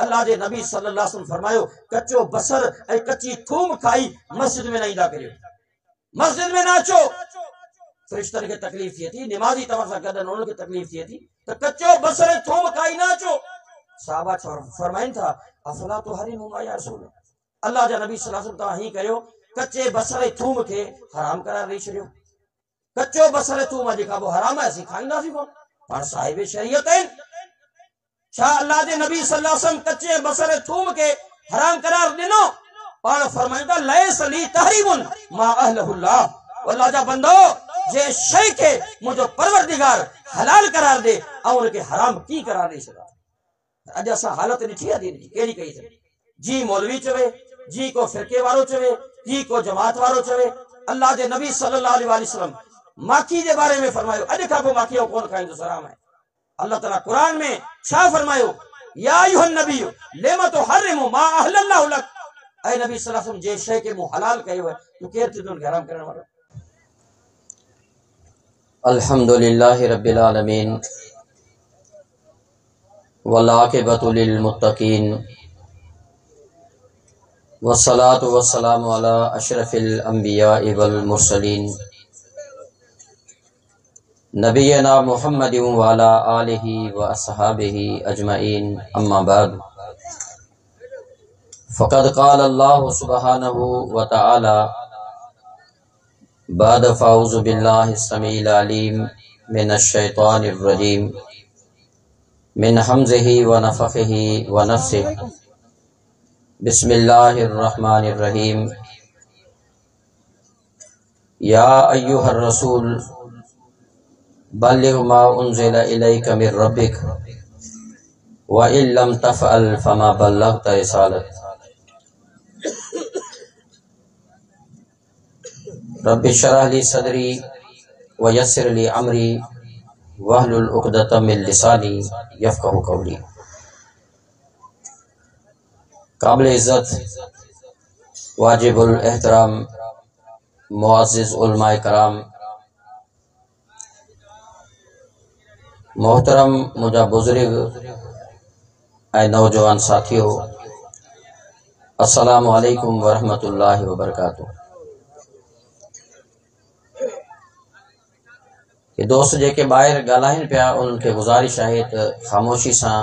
अल्लाह जे नबी सल्लल्लाहु अलैहि वसल्लम फरमायो कच्चो बसर ऐं कच्ची थूम खाई मस्जिद में न ईंदा करियो, मस्जिद में ना अचो। फरिश्तनि खे तकलीफ़ थिए थी, निमाज़ी तव्हां सां गॾु उन्हनि खे तकलीफ़ थिए थी त कच्चो बसर ऐं थूम खाई न अचो। साहबा फरमाइनि था अफला तुहरिमू मा या रसूल, अल्लाह जा नबी सल्लल्लाहु अलैहि वसल्लम तव्हां हीअं करियो कच्चे बसर ऐं थूम खे हराम करार ॾेई छॾियो। कच्चो बसर ऐं थूम अॼु खां पोइ हराम आहे, असीं खाईंदासीं कोन, पाण साहिब शरीयत आहिनि। छा अल्लाह जे नबी सल्लल्लाहु अलैहि वसल्लम कच्चे बसर ऐं थूम खे हराम करार ॾिनो? पाण फरमाइनि था लैस ली तहरीमुन मा अहलहुल्लाह, अल्लाह जा बंदो जे शइ खे मुंहिंजो परवरदिगार हलाल करार दे ऐं उनखे हराम कीअं करार ॾेई छॾियो। अॼु असां हालत ॾिठी आहे दीन जी कहिड़ी कई अथनि, जी मौलवी चवे, जी को फिरके वारो चवे, जी को जमात वारो चवे। अल्लाह जे नबी सल्लल्लाहु अलैहि वसल्लम माखी जे बारे में फरमायो अॼु खां पोइ माखी कोन खाईंदुसि, हराम आहे। अल्लाह ताला कुरान में छा फरमायो, या अय्युहन नबी लिमा तुहर्रिमु मा अहलल्लाहु लक, ऐ नबी सल्लल्लाहु अलैहि वसल्लम जे शइ खे मूं हलाल कयो है तू केर थी तुनखे हराम करण वारो। अल्हम्दुलिल्लाहि रब्बिल आलमीन वल आक़िबतु लिल मुत्तकीन वस्सलातु वस्सलामु अला अशरफिल अंबिया वल मुरसलीन नबियना मुहम्मदिन व अला आलिहि व अस्हाबिहि अजमईन, अम्मा बाद। फ़क़द क़ाल अल्लाहु सुब्हानहु व तआला बाद फ़ाऊज़ु बिल्लाहि समीइल अलीम मिनश शैतानिर रजीम मिन हमज़िही व नफ़ख़िही व नफ़्सिही, बिस्मिल्लाहिर रहमानिर रहीम। या अय्युहर रसूल बल्लिग़ मा उन्ज़िला इलैका मिर रब्बिक व इन लम तफ़अल फमा बल्लग़ता रिसालत। रब्बि इश्रह ली सदरी व यस्सिर ली अमरी वहलुल उक़दतम मिन लिसानी यफ़क़हू क़ौली। काबिल इज़्ज़त वाजिबुल एहतराम मुअज़्ज़िज़ उलमाए कराम, मोहतरम मुझा बुजुर्ग ऐं नौजवान साथियों, अस्सलामु अलैकुम व रहमतुल्लाहि व बरकातुहू। कि दोस्त जेके ॿाहिरि ॻाल्हाइनि पिया उन्हनि खे गुज़ारिश आहे त ख़ामोशी सां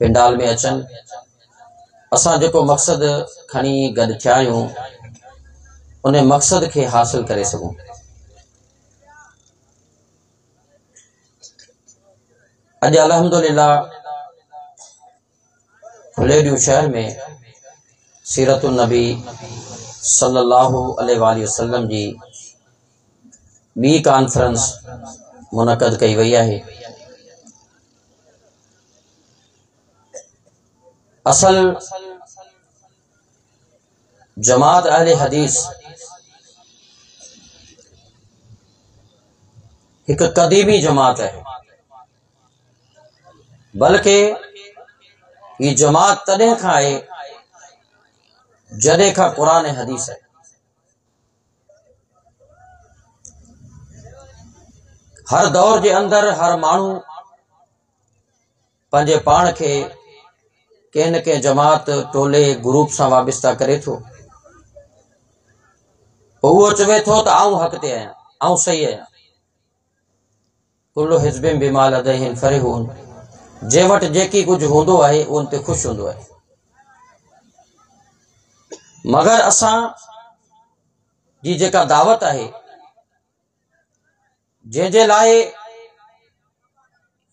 पिंडाल में अचनि। असां जेको मक़सदु खणी गॾु थिया आहियूं उन मक़सद खे हासिल करे सघूं। अॼु अल्हम्दुलिल्लाह फुलेरियो शहर में सीरतुन नबी सल्लल्लाहु अलैहि वसल्लम जी ॿी कॉन्फ्रेंस मुनक़द कई वई आहे। असल जमात अहले हदीस एक कदीमी जमात है, बल्कि ये जमात तॾहिं खां आहे जॾहिं खां कुरान ऐं हदीस है। हर दौर के अंदर हर मानू पंहिंजे पान के कंहिं न कंहिं जमात टोले ग्रुप सां वाबिस्ता करे थो। वो चवे थो त आऊं हक़ ते आहियां, आऊं सही आहियां। कुल्लु हिज़्बिन बिमा लदैहिम फ़रिहून, जे वटि जेकी कुछ हूंदो आहे उन ते ख़ुश हूंदो आहे। मगर असां जी जेका दावत आहे जंहिंजे लाइ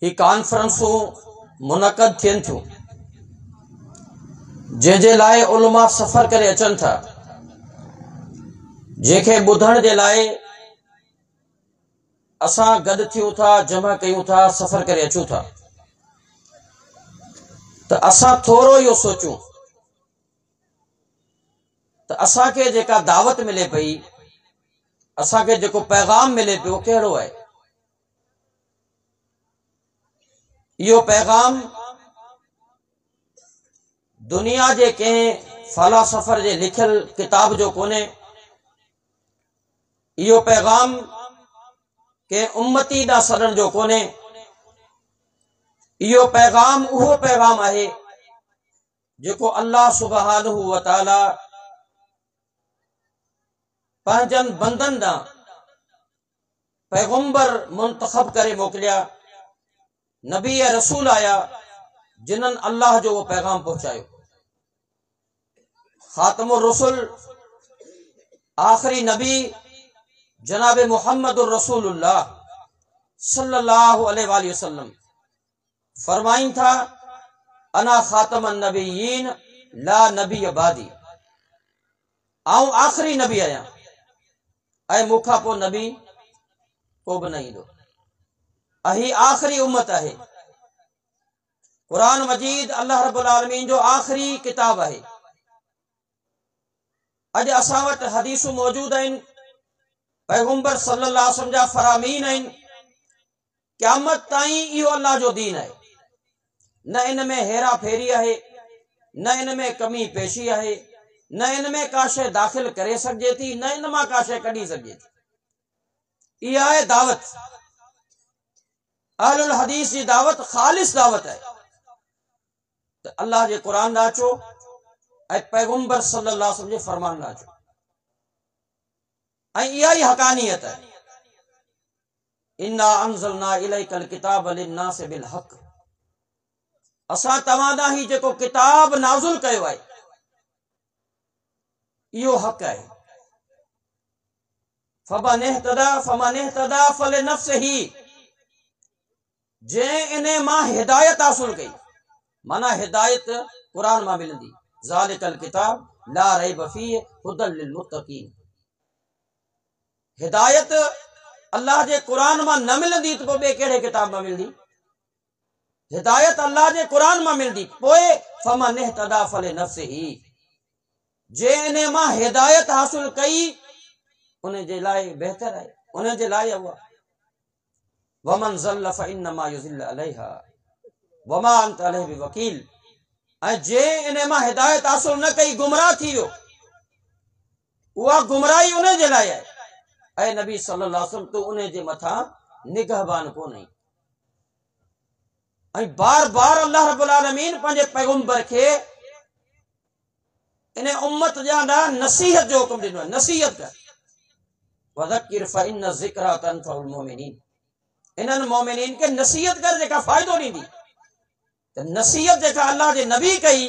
ही कॉन्फ्रेंसूं मुनक़द थियनि थियूं, जंहिंजे लाइ उलमा सफ़र करे अचनि था, जंहिंखे ॿुधण जे लाइ असां गॾु थियूं था, जमा कयूं था, सफ़र करे अचूं था, त असां थोरो इहो सोचूं त असांखे जेका दावत मिले पई, असांखे जेको पैगाम मिले पियो कहिड़ो आहे। इहो पैगाम दुनिया जे कंहिं फ़लासफ़र जे लिखियल किताब जो कोन्हे। इहो पैगाम कंहिं उम्मती ॾांहुं सॾण जो कोन्हे। इहो पैगाम उहो पैगाम आहे जेको अल्लाह सुब्हानहु व तआला पंहिंजनि बंदनि ॾांहुं पैगंबर मुंतखब करे मोकिलिया, नबी रसूल आया जिन्हनि अल्लाह जो वो पैगाम पहुंचायो। खातमुर रसूल आखिरी नबी जनाब मुहम्मदुर रसूलुल्लाह सल्लल्लाहु अलैहि वसल्लम फरमाइन था, अना खातमन नबीयीन ला नबी बादी, आऊं आखिरी नबी आया ऐं मूंखां पोइ नबी को बि न ईंदो। अही आखिरी उम्मत आहे। कुरान मजीद अल्लाह रब्बुल आलमीन जो आखिरी किताब आहे। अॼु असां वटि हदीसूं मौजूद आहिनि, पैगंबर सल्लल्लाहु अलैहि वसल्लम जा फरामीन आहिनि। क़यामत ताईं इहो अल्लाह जो दीन आहे। न इन में हेरा फेरी आहे, न इन में कमी पेशी आहे, न इन में का शइ दाख़िल करे सघिजे थी, न इन मां का शइ कढी सघिजे थी। इहा आहे दावत। अहलुल हदीस जी दावत ख़ालिस दावत आहे त अल्लाह जे क़ुरान ॾांहुं अचो ऐं पैगंबर सल्लल्लाहु अलैहि वसल्लम जे फरमान ॾांहुं अचो। ऐं इहा ई हक़ानियत आहे। इन्ना अंज़लना इलैकल किताब लिन्नास बिल हक़, असां तव्हां ॾांहुं ही जेको किताब नाज़िल कयो आहे इहो हक़ आहे। फमन इहतदा फलिनफ्सिही, जंहिं इन मां हिदायत हासिल कई, माना हिदायत कुरान मां मिलंदी। ज़ालिकल किताब ला रैब फीह हुदल लिल मुत्तकीन। हिदायत अल्लाह जे कुरान मां न मिलंदी त पोइ ॿिए कहिड़े किताब मां मिलंदी? हिदायत अल्लाह जे कुरान मां मिलंदी। पोइ फमन इहतदा फलिनफ्सिही, जंहिं इन मां हिदायत हासिल कई उन जे लाइ बहितर आहे, उन जे लाइ उहा। वमन ज़ल्ल फइन्नमा युज़िल्लु अलैहा वमा अंत अलैहि बिवकील। ऐं जंहिं इन मां हिदायत हासिल न कई, गुमराह थी वियो, उहा गुमराही उन जे लाइ आहे। ऐं नबी सल्लल्लाहु अलैहि वसल्लम तूं उन जे मथां निगहबान कोन आई। ऐं बार बार अल्लाह रब्बुल आलमीन पंहिंजे पैगंबर खे इन उम्मत जा ॾांहुं नसीहत जो हुकुम ॾिनो आहे। नसीहत कर, वज़क्किर फ़इन्न ज़िक्रा तनफ़उल मुमिनीन। इन्हनि मोमिनीन खे नसीहत कर जेका फ़ाइदो ॾींदी। त नसीहत जेका अल्लाह जे नबी कई,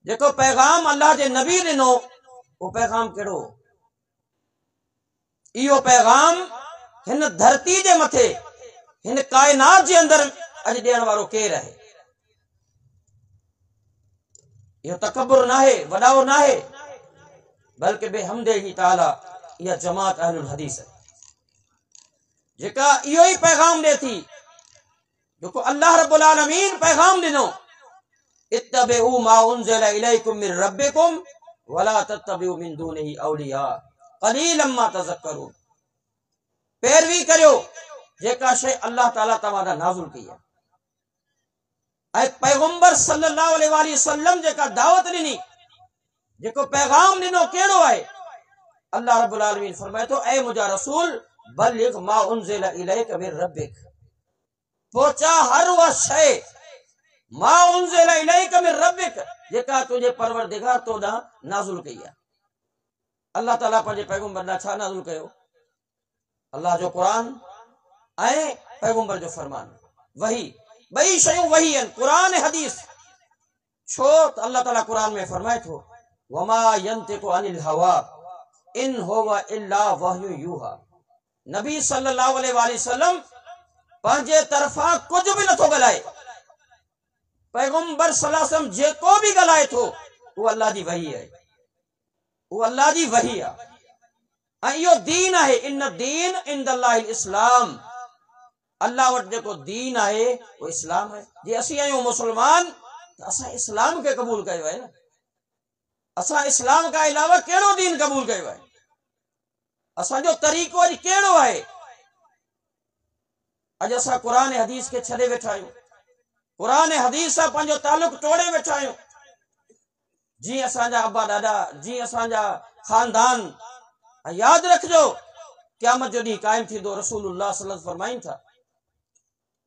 जेको पैगाम अल्लाह जे नबी ॾिनो, उहो पैगाम कहिड़ो? इहो पैगाम हिन धरती जे मथे, हिन काइनात जे अंदरि अॼु ॾियण वारो केरु आहे? इहो तकब्बुर नाहे, वॾाओ नाहे, बल्कि बेहमदिही ताला इहा जमात अहलुल हदीस आहे जेका इहो ई पैगाम ॾिए थी जेको अल्लाह रब्बुल आलमीन पैगाम ॾिनो। इत्तबिउ मा उनज़िल इलैकुम मिन रब्बिकुम वला तत्तबिउ मिन दूनिही औलिया क़लीलन मा तज़क्करून। पैरवी करियो जेका शइ अल्लाह ताला तव्हां ॾांहुं नाज़िल कई आहे। ऐं पैगंबर सल्लल्लाहु अलैहि वसल्लम जेका दावत ॾिनी, जेको पैगाम ॾिनो, कहिड़ो आहे? अल्लाह रब्बुल आलमीन फरमाए थो, ऐ मुंहिंजा रसूल बल्लिग मा उनज़िल इलैक मिन रब्बिक, पहुचा हर उहा शइ मा उनज़िल इलैक मिन रब्बिक जेका तुंहिंजे परवरदिगार तो ॾांहुं नाज़िल कई आहे। अल्लाह ताला पंहिंजे पैगंबर ॾांहुं छा नाज़िल कयो? अल्लाह जो क़ुरान ऐं पैगंबर जो फरमान, वही। ॿई शयूं वही आहिनि, क़ुरान ऐं हदीस। छो त अल्लाह ताला क़ुरान में फरमाए थो, वमा यंतिकु अनिल हवा इन हुवा इल्ला वहयु यूहा। नबी सल्लल्लाहु अलैहि वसल्लम पंहिंजे तरफ़ां कुझु बि नथो ॻाल्हाए। पैगंबर सल्लल्लाहु अलैहि वसल्लम जेको बि ॻाल्हाए थो उहो अल्लाह जी वही आहे, उहो अल्लाह जी वही आहे। ऐं इहो दीन आहे। इन दीन इंदल्लाहिल इस्लाम, अल्लाह वटि जेको दीन आहे उहो इस्लाम आहे। जे असीं आहियूं मुस्लमान त असां इस्लाम खे क़बूल कयो आहे न। असां इस्लाम खां अलावा कहिड़ो दीन क़बूल कयो आहे? असांजो तरीक़ो अॼु कहिड़ो आहे? अॼु असां क़ुरान ऐं हदीस खे छॾे वेठा आहियूं, क़ुरान ऐं हदीस सां पंहिंजो तालुक तोड़े वेठा आहियूं। जीअं असांजा अबा ॾाॾा, जीअं असांजा ख़ानदान। ऐं यादि रखिजो, क़यामत जो ॾींहुं क़ाइमु थींदो। रसूलुल्लाह सल्लल्लाहु अलैहि वसल्लम फरमाइनि था,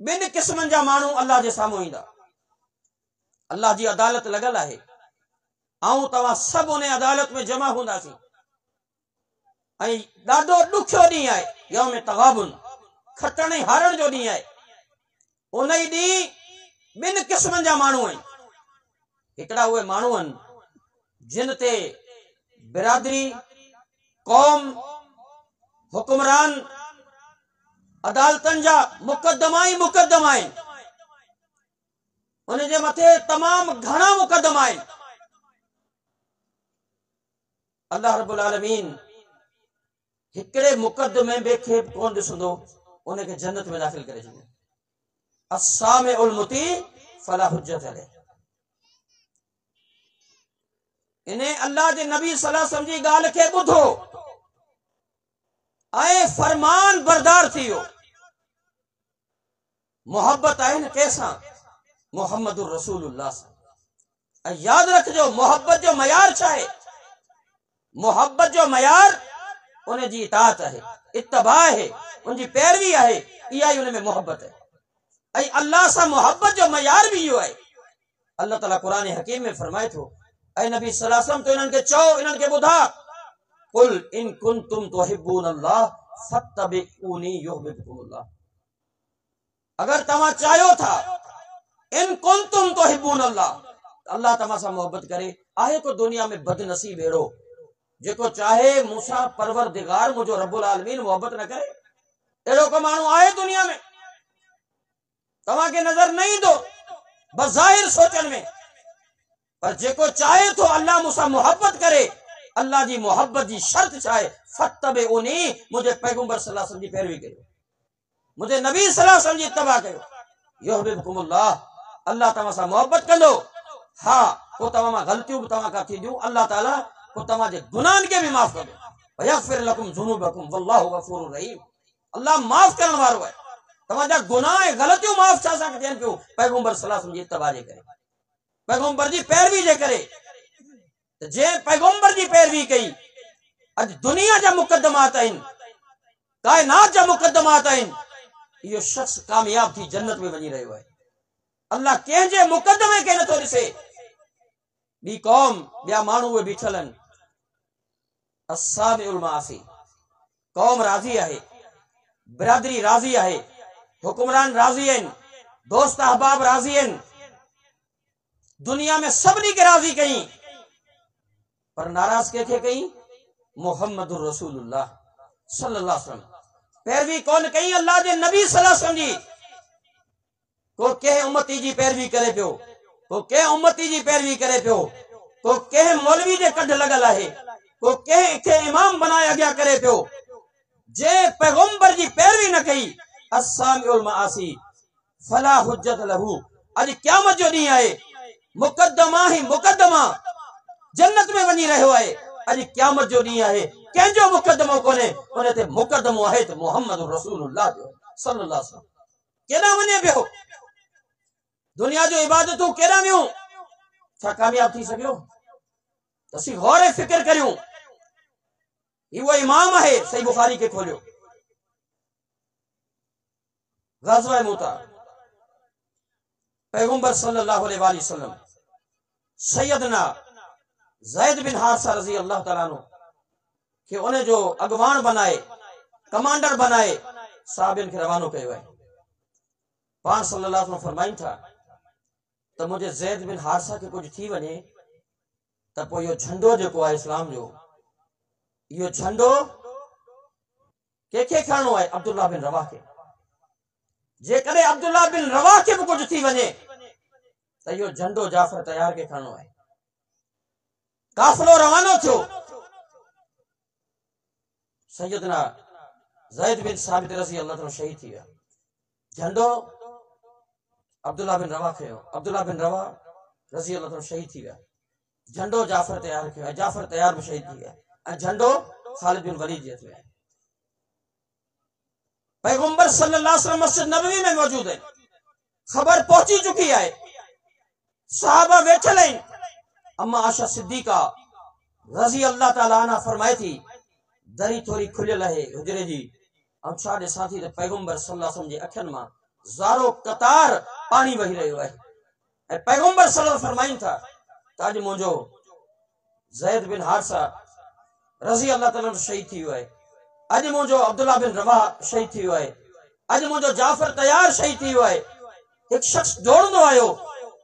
ॿिनि क़िस्मनि जा माण्हू अल्लाह जे साम्हूं ईंदा। अल्लाह जी अदालत लगल है, आऊं तव्हां सब उन अदालत में जमा हूंदासीं। ऐं ॾाढो ॾुखियो ॾींहुं आहे, यौम तग़ाबुन, खटण ऐं हारण जो ॾींहुं आहे। उन ई ॾींहुं ॿिनि क़िस्मनि जा माण्हू आहिनि। हिकिड़ा उहे माण्हू आहिनि जिन ते बिरादरी, कौम, हुक्मरान, अदालतनि जा मुक़दमा ई मुक़दमा आहिनि। उन जे मथे तमाम घणा मुक़दमा आहिनि। अल्लाह रब्बुल आलमीन हिकिड़े मुक़दमे ॿिए खे कोन ॾिसंदो, उनखे जन्नत में दाख़िल करे छॾींदो। अस्सामिउल मुती फला हुज्जत अलैह। इन्हें अल्लाह जे नबी सल्लल्लाहु अलैहि वसल्लम जी ॻाल्हि खे ॿुधो ऐं फरमान बरदार थी वियो। मोहब्बत आहे न कंहिंसां? मुहम्मदुर रसूलुल्लाह सां। ऐं यादि रखिजो, मोहब्बत जो मयार छा आहे? मोहब्बत जो मयार उन जी इताअत है, इत्तबा है, उनकी पैरवी है। इहा ही उन में मोहब्बत है। ऐं अल्लाह सां मोहब्बत जो मयार भी इहो आहे। अल्लाह ताला कुरान हकीम में फरमाए थो, ऐं नबी सल्लल्लाहु अलैहि वसल्लम तो इन्हनि खे चओ, इन्हनि खे ॿुधा, कुल इन कुंतुम तुहिब्बूनल्लाह फत्तबिऊनी युहब्बुकुमुल्लाह। अगर तव्हां चाहियो था, इन कुंतुम तुहिब्बूनल्लाह, अल्लाह तव्हां सां मोहब्बत करे। आहे को दुनिया में बदनसीब अहिड़ो जेको चाहे मूंसां परवरदिगार मुंहिंजो रब्बुल आलमीन मोहब्बत न करे? अहिड़ो को माण्हू आहे दुनिया में? तव्हांखे नज़र न ईंदो बज़ाहिर सोचनि में, पर जेको चाहे थो अल्लाह मूंसां मोहब्बत करे, अल्लाह जी मोहब्बत जी शर्त छा आहे? फत्तबिऊनी, मुंहिंजे पैगंबर सल्लल्लाहु अलैहि वसल्लम जी पैरवी कयो, मुंहिंजे नबी सल्लल्लाहु अलैहि वसल्लम जी इत्तबा कयो। युहब्बुकुमुल्लाह, अल्लाह तव्हां सां मोहब्बत कंदो। हा, पोइ तव्हां मां ग़लतियूं बि तव्हां खां थींदियूं, अल्लाह ताला पोइ तव्हांजे गुनाहनि खे बि माफ़ कंदो। वयग़फिर लकुम ज़ुनूबकुम वल्लाहु गफ़ूरुर रहीम। अल्लाह माफ़ करण वारो आहे। तव्हांजा गुनाह ऐं ग़लतियूं माफ़ छा सां थियनि पियूं? पैगंबर सल्लल्लाहु अलैहि वसल्लम जी इत्तबा जे करे, पैगंबर जी पैरवी जे करे। जे पैगंबर जी पैरवी कई, अॼु दुनिया जा मुक़दमात आहिनि, कायनात जा मुक़दमात आहिनि, इहो शख्स कामयाब थी जन्नत में वञी रहियो आहे। अल्लाह कंहिंजे मुक़दमे खे नथो ॾिसे। ॿी क़ौम, ॿिया माण्हू उहे बीठल आहिनि, अस्साबिउल मासी। कौम राज़ी आहे, बिरादरी राज़ी आहे, हुक्मरान राज़ी आहिनि, दोस्त अहबाब राज़ी आहिनि, दुनिया में सभिनी खे राज़ी कई, पर नाराज़ कंहिंखे कई? मुहम्मदुर रसूलुल्लाह सल्लल्लाहु अलैहि वसल्लम। पैरवी कौन कई? अल्लाह जे नबी सल्लल्लाहु अलैहि वसल्लम जी। को कंहिं उम्मती जी पैरवी करे पियो, को कंहिं उम्मती जी पैरवी करे पियो, को कंहिं मौलवी जे कढ लॻल आहे, को कंहिं खे इमाम बनाए अॻियां करे पियो। जे पैगंबर जी पैरवी न कई, अस्सामिउल मासी फला हुज्जत लहू। अॼु क़यामत जो ॾींहुं आहे, मुक़दमा ही मुक़दमा जन्नत में वञी रहियो आहे। अॼु क़यामत जो ॾींहुं आहे, कंहिंजो मुक़दमो कोन्हे, उन ते मुक़दमो आहे त मुहम्मद रसूलुल्लाह जो सल्लल्लाहु अलैहि वसल्लम। केॾां वञे पियो? दुनिया जो इबादतूं केॾां वियूं? छा कामयाब थी सघियो? त असीं गौर ऐं फिक्र करियूं। वो इमाम है, सही बुखारी के खोलियो, ग़ज़वा मूता, पैगंबर सल्लल्लाहु अलैहि वसल्लम सैयदना ज़ैद बिन हारिसा रज़ी अल्लाह तआला अन्हु के उन जो अगवान बनाए, कमांडर बनाए साहबिन खे रवानो कयो आहे। पाण सल्लल्लाहु अलैहि वसल्लम फरमाइनि था त मुंहिंजे ज़ैद बिन हारिसा खे कुझु थी वञे त पोइ इहो झंडो जेको आहे इस्लाम जो, इहो झंडो कंहिंखे खणणो आहे? अब्दुल्लाह बिन रवाह खे। जेकॾहिं अब्दुल्लाह बिन रवाह खे बि कुझु थी वञे त इहो झंडो जाफ़र तैयार खे खणणो आहे। काफ़िलो रवानो थियो, सैयदना ज़ैद बिन साबित रज़ी अल्लाह ताला शहीद थी विया। झंडो अब्दुल्लाह बिन रवाह खयो, अब्दुल्लाह बिन रवाह रज़ी अल्लाह ताला शहीद थी विया। झंडो जाफ़र तैयार कयो, जाफ़र तैयार भी शहीद थी विया, ऐं झंडो ख़ालिद बिन वलीद जे हथ में आहे। पैगंबर सल्लल्लाहु अलैहि वसल्लम मस्जिद नबवी में मौजूद है, खबर पहुंची चुकी है, सहाबा वेठल आहिनि। अम्मा आशा सिद्दीका रज़ी अल्लाह ताला अन्हा फरमाए थी, दरी थोड़ी खुलियल है हुजरे जी, ऐं छा ॾिसां थी त पैगंबर सल्लल्लाहु अलैहि वसल्लम जे अखियुनि मां ज़ारो कतार पानी वही रहियो आहे, पैगंबर सल्लल्लाहु अलैहि फरमाइन था ताज मुंजो ज़ैद बिन हारिसा रज़ी अल्लाह ताला शहीद थी हुआ है। अज मुंजो अब्दुल्ला बिन रवाह शहीद थी हुआ है। अज मुंजो जाफर तैयार शहीद थी हुआ है। एक शख्स दौड़ंदो आयो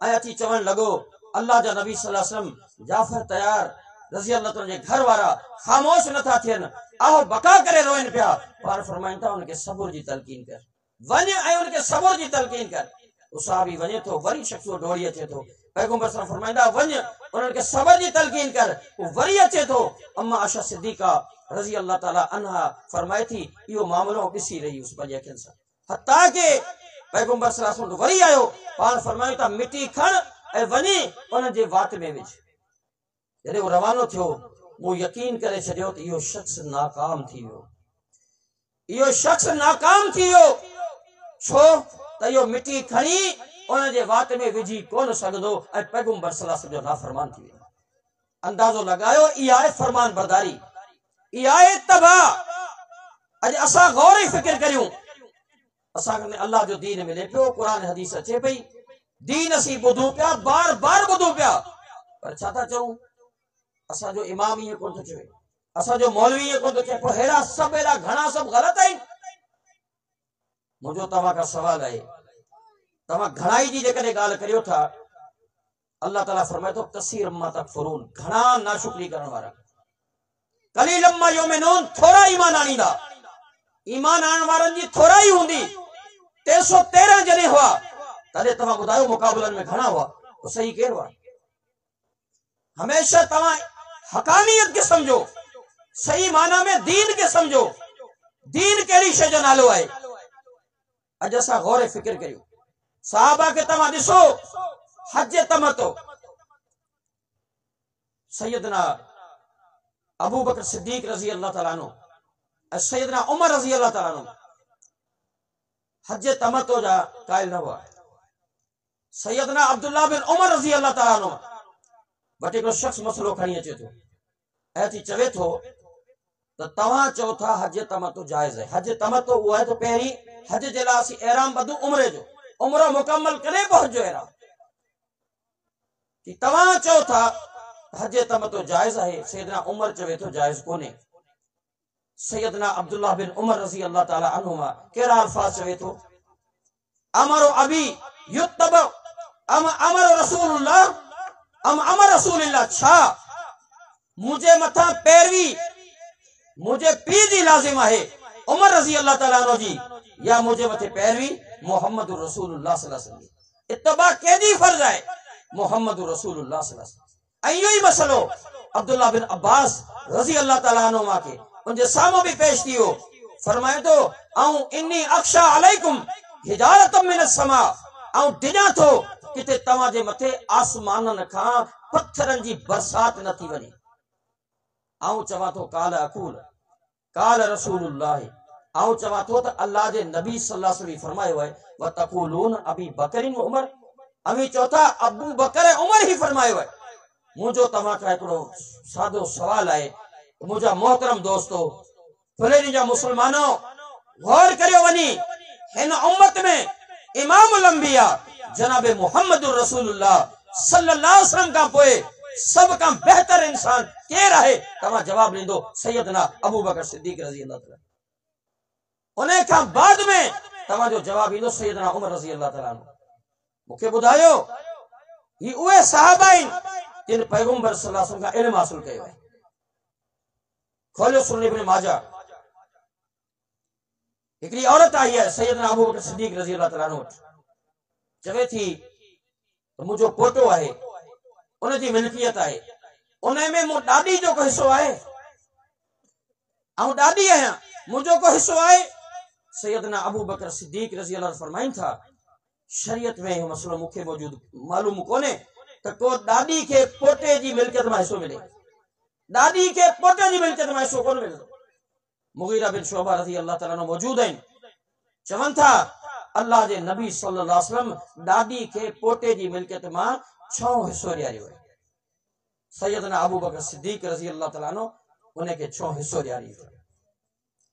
ऐं अची चवण लॻो अल्लाह जा नबी सल्लल्लाहु अलैहि वसल्लम जाफर तैयार रज़ी अल्लाह ताला जे घर वारा ख़ामोश नथा थियनि, आहो बका करे रोइन पिया। पाण फरमाइनि था उनखे सब्र जी तलकीन कर, वञ ऐं उनखे सब्र जी तलकीन कर। उहो सहाबी वञे थो, वरी शख्स दौड़ी अचे थो, पैगंबर सल्लल्लाहु अलैहि वसल्लम फरमाईंदा वञ उन्हनि खे सब्र जी तलकीन कर। वो वरी अचे थो। अम्मा आयशा सिद्दीका रज़ी अल्लाह ताला अन्हा फरमाए थी इहो मामलो ॾिसी रही उस पंहिंजे अखियुनि सां, हता के पैगंबर सल्लल्लाहु अलैहि वसल्लम वरी आयो। पाण फरमायो था मिटी खण ऐं वञी उन जे वात में विझ। जॾहिं उहो रवानो थियो मूं यकीन करे छॾियो त इहो शख्स नाकाम थी वियो, इहो शख्स नाकाम थी वियो। छो त इहो मिटी खणी उन जे वात में विझी कोन सघंदो ऐं पैगंबर सल्लल्लाहु अलैहि वसल्लम जो नाफ़रमान थी वियो। अंदाज़ो लगायो इहा आहे फरमान बरदारी, इहा आहे तबाह। अॼु असां गौर ई फिक्र करियूं, असांखे अल्लाह जो दीन मिले पियो, क़ुरान हदीस अचे पई, दीन असीं ॿुधूं पिया, बार बार ॿुधूं पिया, पर छा था चऊं? असांजो इमाम ईअं कोन थो चवे, असांजो मौलवी ईअं कोन थो चए, पोइ हेड़ा सभु हेड़ा घणा सभु ग़लति आहिनि। मुंहिंजो तव्हां खां सवाल आहे, तव्हां घणाई जी जेकॾहिं ॻाल्हि करियो था, अल्लाह ताला फरमाए थो कसीर मां तकफुरून, घणा नाशुक्री करण वारा, कलीलम मां युमिनून, थोरा ईमान आणींदा। ईमान आणण वारनि जी थोरा ई हूंदी। 313 जॾहिं हुआ तॾहिं तव्हां ॿुधायो मुक़ाबलनि में घणा हुआ? तो सही केरु हुआ? हमेशा तव्हां हकानियत खे समझो, सही माना में दीन खे समझो। दीन कहिड़ी शइ जो नालो आहे? अॼु असां गौर फिक्र करियूं। सहाबा खे तव्हां ॾिसो, हज तमतो सैयदना अबू बकर सिद्दीक रज़ी अल्लाह ताला अन्हु ऐं सैयदना उमर रज़ी अल्लाह ताला अन्हु हज तमतो जा क़ाइल न हुआ। सैयदना अब्दुल्ला बिन उमर रज़ी अल्लाह ताला अन्हु वटि हिकिड़ो शख्स मसलो खणी अचे थो ऐं थी चवे थो त तव्हां चओ था हज तमतो जाइज़ आहे। हज तमतो उहो आहे त पहिरीं हज जे लाइ असीं एहराम ॿधूं उमरे जो, उमरो मुकम्मल करे पोइ हज जो एहराम। तव्हां चओ था हज तमतो जाइज़ आहे, सैयदना उमर चवे थो जाइज़ कोन्हे। सैयदना अब्दुल्ला बिन उमर रज़ी अल्लाह ताला अन्हुमा कहिड़ा अल्फाज चवे थो? अमरो अबी युतब अमर रसूलुल्लाह अमर रसूलुल्लाह, छा मुझे मथा पैरवी मुझे पी जी लाजिम है उमर रज़ी अल्लाह ताला अन्हु जी, या मुझे मथे पैरवी मोहम्मद रसूलुल्लाह सल्लल्लाहु अलैहि वसल्लम। इत्तिबा केजी फर्ज आहे? मोहम्मद रसूलुल्लाह सल्लल्लाहु अलैहि वसल्लम। ऐं इहो ई मसलो अब्दुल्ला बिन अब्बास रज़ी अल्लाह ताला अन्हुमा के उनजे साम्हूं भी पेश थी वियो। फरमाए थो ऐं इन्नी अख्शा अलैकुम हिजारतम मिनस समा, ऐं डिॼां थो किथे तव्हां जे मथे आसमाननि खां पत्थरनि जी बरसात न थी वञे। ऐं चवां थो काल अकूल काल रसूलुल्लाह, ऐं चवां थो त अल्लाह जे नबी सल्लल्लाहु अलैहि वसल्लम फरमायो आहे व तक़ूलून अबी बकरिन व उमर, अमी चओ था अबू बकर ऐं उमर ही फरमायो आहे। मुंहिंजो तव्हां खां हिकिड़ो सादो सवाल आहे, मुंहिंजा मोहतरम दोस्तो, फलेनी जा मुसलमानो, गौर करियो वञी हिन उम्मत में इमामुल अंबिया जनाब मोहम्मद रसूलुल्लाह सल्लल्लाहु अलैहि वसल्लम खां पोइ सब खां बेहतर इंसान केरु आहे? तव्हां जवाब ॾींदो सैयदना अबू बकर सिद्दीक रज़ी अल्लाह ताला। उन खां बाद में तव्हांजो जवाब ईंदो सैयदना उमर रज़ी अल्लाह ताला। मूंखे ॿुधायो ही उहे सहाबा आहिनि जिन पैगंबर सल्लल्लाहु अलैहि वसल्लम खां इल्म हासिल कयो आहे। खोलियो सुनन इब्न माजा, हिकिड़ी औरत आई है सैयदना अबू बकर सिद्दीक रज़ी अल्लाह ताला अन्हु, चवे थी त मुंहिंजो पोटो आहे, उन जी मिल्कियत आहे, उन में मूं ॾाॾी जो को हिसो आहे, ऐं ॾाॾी आहियां, मुंहिंजो को हिसो आहे। सैयदना अबू बकर सिद्दीक रज़ी अल्लाह फरमाइनि था शरीयत में इहो मसलो मूंखे मौजूद मालूम कोन्हे त को ॾाॾी खे पोटे जी मिल्कियत मां हिसो मिले। ॾाॾी खे पोटे जी मिल्कियत मां हिसो कोन मिलंदो। मुगीरा बिन शुअबा रज़ी अल्लाह ताला मौजूद आहिनि, चवनि था अल्लाह जे नबी सल्लल्लाहु अलैहि वसल्लम ॾाॾी खे पोटे जी मिल्कियत मां 6 हिसो ॾियारियो आहे। सैयदना अबू बकर सिद्दीक रज़ी अल्लाह ताला अन्हु उनखे 6 हिसो ॾियारियो।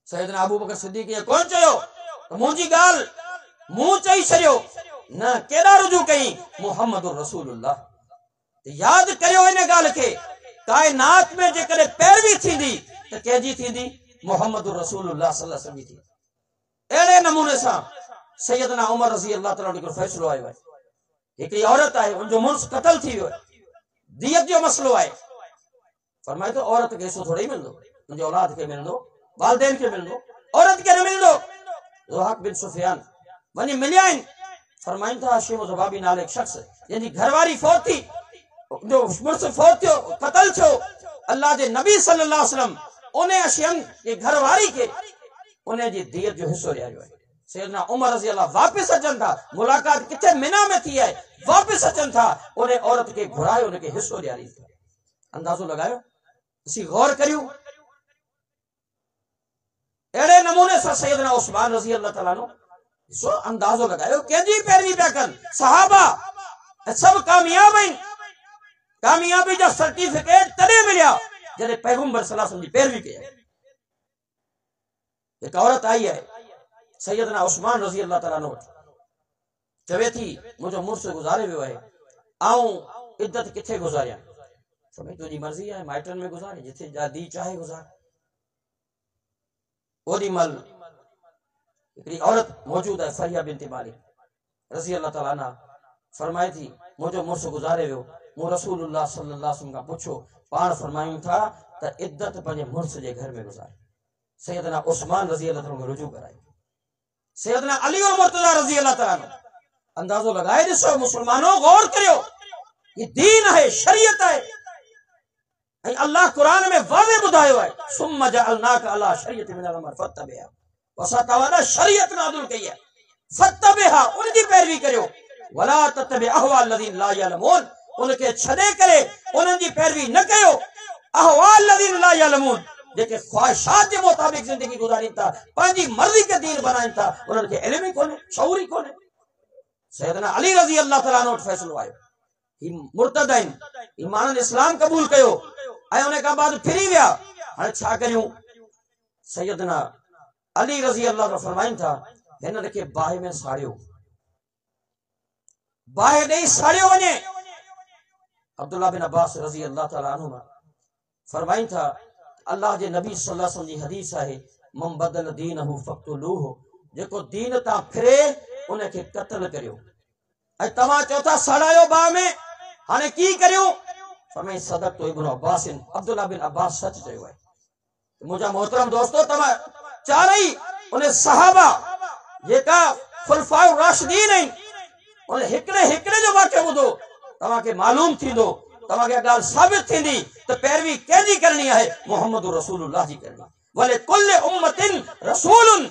सैयदना अबू बकर सिद्दीक ये कोन चयो त मुंहिंजी ॻाल्हि मूं चई छॾियो, न केड़ा रुजू कई मुहम्मद रसूलुल्लाह। याद करियो इन गाल के, कायनात में जेकॾहिं पैरवी थींदी त कंहिंजी थींदी? मुहम्मद रसूलुल्लाह सल्लल्लाहु अलैहि वसल्लम जी थी। अहिड़े नमूने सां सैयदना उमर रज़ी अल्लाह ताला जो फैसलो आयो आहे। हिकिड़ी औरत आहे, उनजो मुड़ुस क़त्ल थी वियो आहे, दियत जो मसलो आहे। फरमाए तो औरत खे हिस्सो थोड़ी मिलंदो, मुंहिंजे औलाद खे मिलंदो, वालिदैन खे मिलंदो, औरत खे न मिलंदो। ज़ुहाक बिन सुफियान वञी मिलिया आहिनि। फरमाइनि था हाशिम ज़बाबी नाले हिकु शख़्स जंहिंजी घरवारी फौत थी, जो मुड़ुस फौत थियो, क़त्ल थियो, अल्लाह जे नबी सल्लल्लाहु अलैहि वसल्लम उन अशियन जे घरवारी खे उन जी दियत जो हिस्सो ॾियारियो आहे। सैयदना उमर रज़ी अल्लाह वापस अचनि था, मुलाकात किथे मिना में थी आहे, वापस अचनि था, उन औरत खे घुरायो, उनखे हिस्सो ॾियारी। अंदाज़ो लगायो, असीं गौर करियूं। अहिड़े नमूने सां सैयदना उस्मान रज़ी अल्लाह ताला नो सो अंदाज़ो लगायो, कंहिंजी पैरवी पिया कनि सहाबा, सभु कामयाब आहिनि। कामयाबी जा सर्टिफिकेट तॾहिं मिलिया जॾहिं पैगंबर सल्लल्लाहु अलैहि वसल्लम जी पैरवी कई। हिकु औरत आई आहे सैयदना उस्मान रज़ी अल्लाह ताला नो, चवे थी मुंहिंजो मुड़ुस गुज़ारे वियो आहे, आऊं इद्दत किथे गुज़ारियां? समय तुझी मर्ज़ी आहे, माइटनि में गुज़ारे, जिथे दी चाहे गुज़ार। ओॾी महिल हिकिड़ी औरत मौजूद आहे, फरिया बिनत मालिक रज़ी अल्लाह ताला अन्हा, फरमाए थी मुंहिंजो मुड़ुस गुज़ारे वियो, मूं रसूलुल्लाह सल्लल्लाहु अलैहि वसल्लम खां पुछो, पाण फरमायूं था त इद्दत पंहिंजे मुड़ुस जे घर में गुज़ारे। सैयदना उस्मान रज़ी अल्लाह ताला रुजू कराई। सैयदना अली और मुर्तज़ा रज़ी अल्लाह ताला, अंदाज़ो लगाए ॾिसो मुसलमानों, गौर करियो, ये दीन है, शरीयत है। ऐं अल्लाह कुरान में वाज़े ॿुधायो आहे, सुम्मा जअलनाका अला शरीयतिन मिनल अमर फत्तबिहा, असां तव्हां शरीयत नाज़िल कई आहे, फत्तबिहा, उनजी पैरवी करियो, वला तत्तबि अहवाल लज़ीन ला यअलमून, उनखे छॾे करे उन्हनि जी पैरवी न कयो। अहवाल लज़ीन ला यअलमून, जेके ख्वाहिशात जे मुताबिक जिंदगी गुज़ारीनि था, पंहिंजी मर्ज़ी के दीन बनाइनि था, उन्हनि खे इल्म ई कोन्हे, शऊर ई कोन्हे। सैयदना अली रज़ी अल्लाह ताला अन्हु वटि फ़ैसिलो आयो, ही मुर्तद आहिनि, ईमान इस्लाम क़बूल कयो ऐं उन खां बाद फिरी विया। हाणे छा करियूं? सैयदना अली रज़ी अल्लाह ताला फरमाइनि था, हिननि खे बाहि में साड़ियो, बाहि ॾेई साड़ियो वञे। अब्दुल्लाह बिन अब्बास रज़ी अल्लाह ताला अन्हुमा फरमाइनि था, अल्लाह जे नबी सल्लल्लाहु अलैहि वसल्लम जी हदीस आहे, मम बदल दीनहु फक़्तुलूहु, जेको दीन तां फिरे उनखे क़त्ल करियो। ऐं तव्हां चओ था सड़ायो बाहि में, हाणे की करियूं? फरमाई सदक़ तो इब्न अब्बास, अब्दुल्लाह बिन अब्बास सच चयो आहे। मुंहिंजा मोहतरम दोस्तो, तव्हां चारई उन सहाबा जेका खुलफाए राशिदीन आहिनि, उन हिकिड़े जो वाक़ियो ॿुधो, तव्हांखे मालूम थींदो, तव्हांखे ॻाल्हि साबित थींदी त पैरवी कंहिंजी करणी आहे? मुहम्मद रसूलुल्लाह जी करणी। वले कुल्ल उम्मतिन रसूलुन,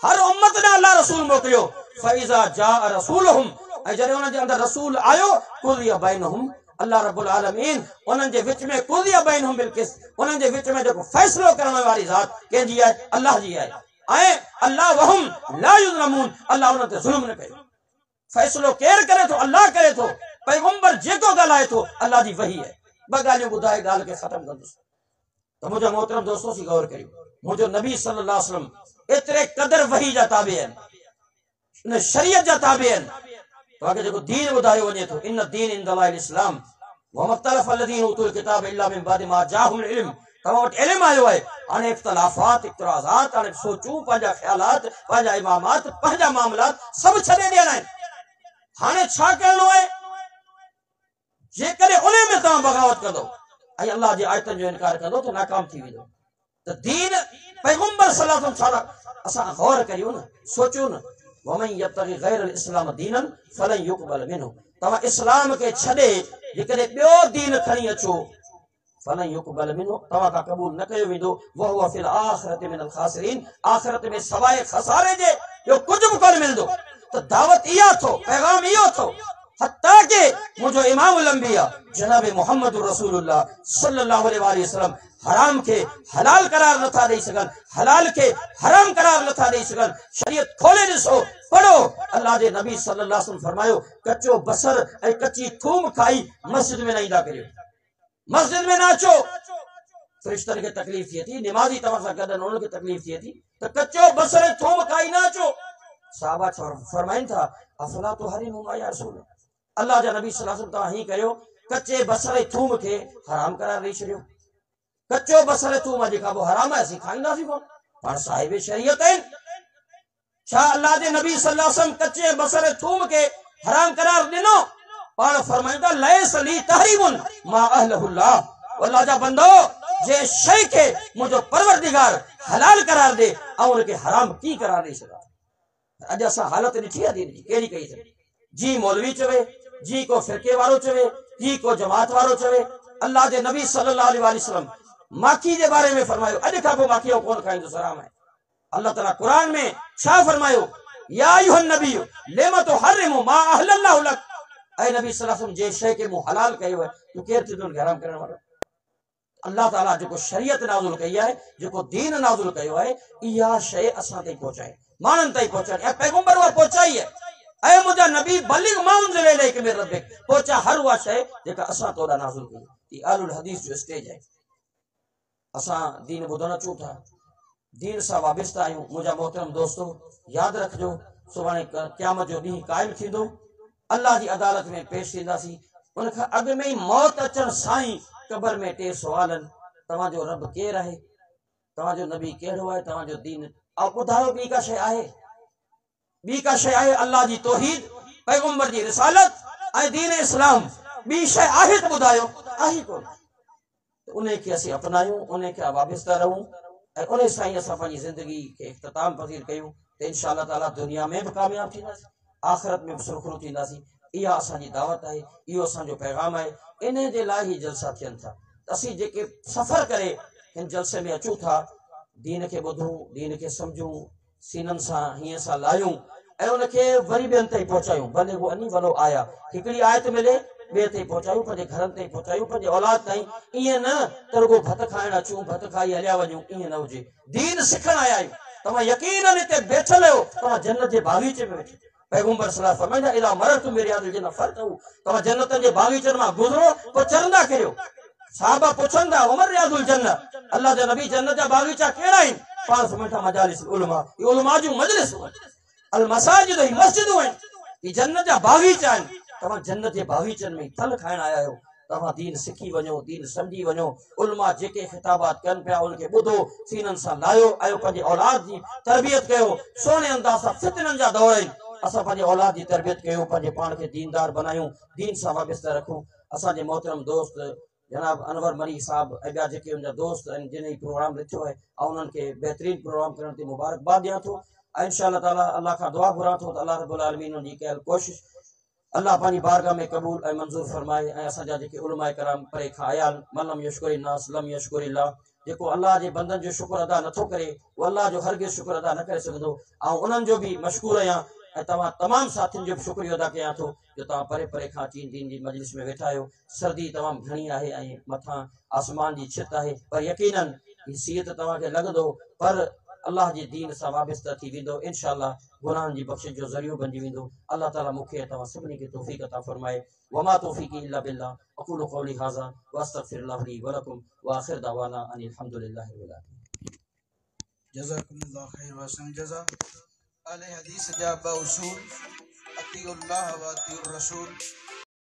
हर उम्मत ने अल्लाह रसूल मोकिलियो। फइज़ा जाअ रसूलुहुम, ऐं जॾहिं उन्हनि जे अंदरि रसूल आयो, कुज़िया बैनहुम, अल्लाह रब्बुल आलमीन उन्हनि जे विच में कुज़िया बैनहुम बिल क़िस्त, उन्हनि जे विच में जेको फ़ैसिलो करण वारी ज़ात कंहिंजी आहे? अल्लाह जी आहे। ऐं अल्लाह वहुम ला युज़लमून, अल्लाह उन्हनि ते ज़ुल्म न कयो। फ़ैसिलो केरु करे थो? अल्लाह करे थो। पैगंबर जेको ॻाल्हाए थो, अल्लाह जी वही आहे। ॿ ॻाल्हियूं ॿुधाए ॻाल्हि खे ख़तमु कंदुसि। त मुंहिंजा मोहतरम दोस्तो सी गौर करियो, मुंहिंजो नबी सल्लल्लाहु अलैहि वसल्लम एतिरे क़दर वही जा ताबे आहिनि, इन शरीयत जा ताबे आहिनि। तव्हांखे जेको दीन ॿुधायो वञे थो, इन दीन इंदल्लाहिल इस्लाम, व मख्तलफ़ अल्लज़ीन उतुल किताब इल्ला मिन बादि मा जाहुल इल्म, तव्हां वटि इल्म आयो आहे। हाणे इख्तिलाफ़ात, इख्तिराज़ात, हाणे सोचूं, पंहिंजा ख़्यालात, पंहिंजा इमामात, पंहिंजा मामलात सभु छॾे ॾियणा आहिनि। हाणे छा करिणो आहे? जेकॾहिं उन में तव्हां बग़ावत कंदो ऐं अल्लाह जी आयतुनि जो इनकार कंदो त नाकाम थी वेंदो। त दीन पैगंबर सल्लल्लाहु अलैहि वसल्लम असां गौर करियूं न, सोचूं न, वमन यब्तग़ी गैरल इस्लाम दीनन फलन युक़बल मिन्हु, तव्हां इस्लाम खे छॾे जेकॾहिं ॿियो दीन खणी अचो, फलन युक़बल मिन्हु, तव्हां खां क़बूल न कयो वेंदो। वहुव फिल आख़िरति मिनल ख़ासिरीन, आख़िरत में सवाइ खसारे जे ॿियो कुझु बि कोन मिलंदो। त दावत इहा थो, पैगाम इहो थो, हत्ता के मुझो इमामुल अंबिया जनाब मुहम्मद रसूलुल्लाह सल्लल्लाहु अलैहि वसल्लम हराम के हलाल करार नथा ॾेई सघनि, हलाल के हराम करार नथा ॾेई सघनि। शरीयत खोले ॾिसो, पढ़ो, अल्लाह जे नबी सल्लल्लाहु अलैहि वसल्लम फरमायो, कचो बसर ऐं कची थूम खाई मस्जिद में न ईंदा करियो, मस्जिद में न अचो। फ़रिश्तनि खे तकलीफ़ थिए थी, निमाज़ी तव्हां सां गॾु उन्हनि खे तकलीफ़ थिए थी, त कचो बसर ऐं थूम खाई न अचो। साहबा फरमाइन था अफला तुहरिमु मा या रसूल अल्लाह जा नबी सल्लल्लाहु अलैहि वसल्लम तव्हां ही करियो कच्चे बसर थूम के हराम करार ॾेई छॾियो कच्चो बसर थूम जेका वो हराम है असीं खाईंदासीं कोन पाण साहिब शरीयत आहिनि छा अल्लाह जे नबी सल्लल्लाहु अलैहि वसल्लम कच्चे बसर थूम के हराम करार ॾिनो पाण फरमाईंदा लैस ली तहरीमुन मा अहलहुल्लाह अल्लाह जा बंदो जे शै के मुंहिंजो परवरदिगार हलाल करार दे ऐं उनखे हराम की करार ॾेई छॾा अॼु असां हालत ॾिठी आहे दीन जी कहिड़ी कई अथई जी मौलवी चवे जी को फिरके वारो चवे जी को जमात वारो चवे अल्लाह जे नबी सल्लल्लाहु अलैहि वसल्लम माखी जे बारे में फरमायो अॼु खां पोइ माखी कोन खाईंदो हराम आहे अल्लाह ताला कुरान में छा फरमायो या अय्युहन नबी लिमा तुहर्रिमु मा अहलल्लाहु लक ऐ नबी सल्लल्लाहु अलैहि वसल्लम जे शै के मूं हलाल कयो है तू केर थी हराम करण वारो अल्लाह ताला जो शरीयत नाज़िल कई है जो दीन नाज़िल कयो है इहा शै असां ताईं पहुचाए मानन ताईं पहुचाए ऐं पैगंबर वा पहुचाई है ऐ मुंहिंजा नबी बलिग मा उनज़िल इलैक मिन रब्बिक पहुचा हर उहा शै जेका असां तोड़ा नाज़िल कई आलुल हदीस जो स्टेज है असां दीन ॿुधण अचूं था दीन सां वाबिस्ता आहियूं मुंहिंजा मोहतरम दोस्तो यादि रखिजो सुभाणे क़यामत जो ॾींहुं क़ाइमु थींदो अल्लाह जी अदालत में पेश थींदासीं उन खां अॻु में ई मौत अचण सां ई क़बर में टे सुवाल आहिनि तव्हांजो रब केरु आहे तव्हांजो नबी कहिड़ो आहे तव्हांजो दीन ऐं ॿुधायो ॿी का शइ आहे ॿी का शइ आहे अल्लाह जी तौहीद पैगंबर जी रिसालत ऐं दीन इस्लाम ॿी शइ आहे त ॿुधायो आहे कोन उन खे असीं अपनायूं उन खे वाबिस्ता रहूं ऐं उन सां ई असां पंहिंजी ज़िंदगी खे इख्तिताम पज़ीर कयूं त इंशाअल्लाह ताला दुनिया में बि कामयाब थींदासीं आख़िरत में बि सुरखरू थींदासीं इहा असांजी दावत आहे इहो असांजो पैगाम आहे इन जे लाइ ही जलसा थियनि था त असीं जेके सफ़र करे हिन जलसे में अचूं था दीन खे ॿुधूं दीन खे सम्झूं सीननि सां हीअं सां लाहियूं ऐं उनखे वरी ॿियनि ताईं पहुचायूं भले उहो अनी भलो आया हिकिड़ी आयत मिले ॿिए ताईं पहुचायूं पंहिंजे घरनि ताईं पहुचायूं पंहिंजे औलाद ताईं ईअं न त रुगो भत खाइण अचूं भत खाई हलिया वञूं ईअं न हुजे दीन सिखण आया आहियूं तव्हां यकीनन हिते वेठल आहियो तव्हां जन्नत जे बागीचे में वेठो पैगंबर सल्लल्लाहु अलैहि वसल्लम फरमाईंदा इदा मरतुम बिरियादिल जन्नत फरतऊ तव्हां जन्नत जे बागीचनि मां गुज़रो पोइ चरंदा करियो साहबा पुछंदा उमर रियादुल जन्नत अल्लाह जा नबी जन्नत जा बागीचा कहिड़ा आहिनि पाण फरमाईंदा मजालिस उलमा ये उलमा जूं मजलिस अल मसाजिद ही मस्जिदूं आहिनि ये जन्नत जा बागीचा आहिनि तव्हां जन्नत जे बागीचनि में फल खाइण आया आहियो तव्हां दीन सिखी वञो दीन सम्झी वञो उलमा जेके खिताबात कनि पिया उनखे ॿुधो सीननि सां लाहियो ऐं पंहिंजे औलाद जी तरबियत कयो सोने अंदाज़ सां फितननि जा दौर आहिनि असां पंहिंजे औलाद जी तरबियत कयूं पंहिंजे पाण खे दीनदार बनायूं दीन सां वाबिस्ता रखूं असांजे मोहतरम दोस्त जनाब अनवर मरी साहब ऐं ॿिया जेके उनजा दोस्त आहिनि जिन ही प्रोग्राम ॾिठो आहे ऐं उन्हनि खे बहितरीन प्रोग्राम करण ते मुबारकबाद ॾियां थो ऐं इंशाअल्लाह ताला अल्लाह खां दुआ घुरां थो त अल्लाह रब्बुल आलमीन उनजी कयल कोशिश अल्लाह पंहिंजी बारगाह में क़बूल ऐं मंज़ूर फरमाए ऐं असांजा जेके उलमा कराम परे खां आया आहिनि मलम यशकुरि नास लम यशकुरिल्लाह जेको अल्लाह जे बंदनि जो शुक्र अदा नथो करे उहो अल्लाह जो हरगिज़ शुक्र अदा न करे सघंदो ऐं उन्हनि जो बि मशकूर आहियां ऐं तव्हां तमामु साथियुनि जो बि शुक्रियो अदा कयां थो जो तव्हां परे परे खां अची दीन जी मजलिस में वेठा आहियो सर्दी तमामु घणी आहे ऐं मथां आसमान जी छित आहे पर यकीनन हीअ सिहत तव्हांखे लॻंदो पर अल्लाह जे दीन सां वाबिस्ता थी वेंदो इंशाअल्लाह गुनाहनि जी बख़्शिश जो ज़रियो बणिजी वेंदो अल्लाह ताला मूंखे तव्हां सभिनी खे तौफ़ीक़ अता फरमाए वमा तौफ़ीक़ी इल्ला बिल्लाह अक़ूलु क़ौली हाज़ा व अस्तग़फिरुल्लाह ली व लकुम व आखिर दवाना अनिल हम्दुलिल्लाहि रब्बिल आलमीन जज़ाकुमुल्लाह खैर व अहसन जज़ा अहले हदीस जा बा उसूल अतीउल्लाह व अतीउर रसूल